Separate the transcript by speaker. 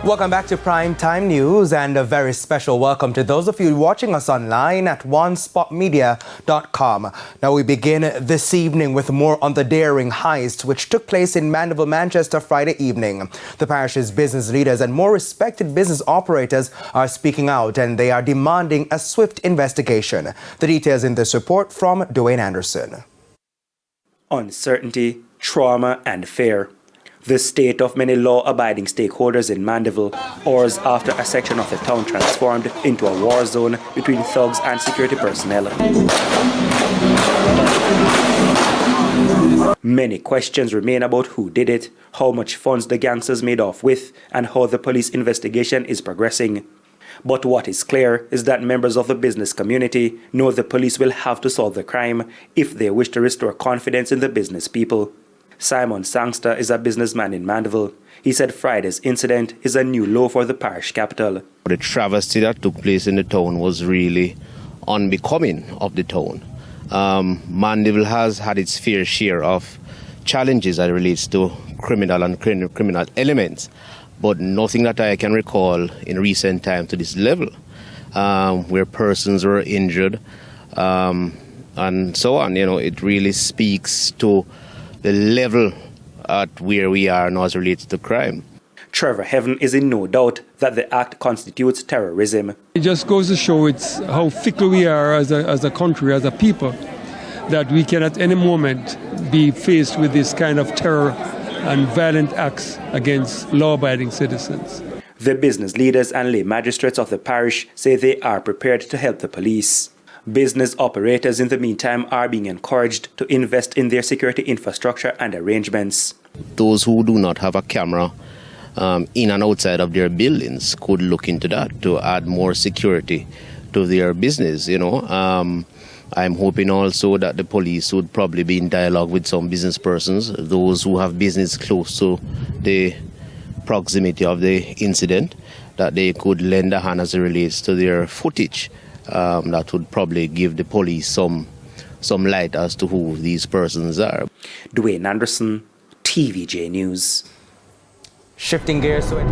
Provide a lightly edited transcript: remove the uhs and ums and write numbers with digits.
Speaker 1: Welcome back to Prime Time News, and a very special welcome to those of you watching us online at onespotmedia.com. Now we begin this evening with more on the daring heist which took place in Mandeville, Manchester Friday evening. The parish's business leaders and more respected business operators are speaking out, and they are demanding a swift investigation. The details in this report from Dwayne Anderson.
Speaker 2: Uncertainty, trauma and fear. The state of many law-abiding stakeholders in Mandeville, hours after a section of the town transformed into a war zone between thugs and security personnel. Many questions remain about who did it, how much funds the gangsters made off with, and how the police investigation is progressing. But what is clear is that members of the business community know the police will have to solve the crime if they wish to restore confidence in the business people. Simon Sangster is a businessman in Mandeville. He said Friday's incident is a new low for the parish capital.
Speaker 3: The travesty that took place in the town was really unbecoming of the town. Mandeville has had its fair share of challenges that relates to criminal and criminal elements, but nothing that I can recall in recent time to this level, where persons were injured and so on. You know, it really speaks to the level at where we are now as related to crime.
Speaker 2: Trevor Heaven is in no doubt that the act constitutes terrorism.
Speaker 4: It just goes to show it's how fickle we are as a country, as a people, that we can at any moment be faced with this kind of terror and violent acts against law-abiding citizens.
Speaker 2: The business leaders and lay magistrates of the parish say they are prepared to help the police. Business operators in the meantime are being encouraged to invest in their security infrastructure and arrangements.
Speaker 3: Those who do not have a camera in and outside of their buildings could look into that to add more security to their business. I'm hoping also that the police would probably be in dialogue with some business persons, those who have business close to the proximity of the incident, that they could lend a hand as it relates to their footage. That would probably give the police some light as to who these persons are.
Speaker 2: Dwayne Anderson, TVJ News.
Speaker 1: Shifting gears to it.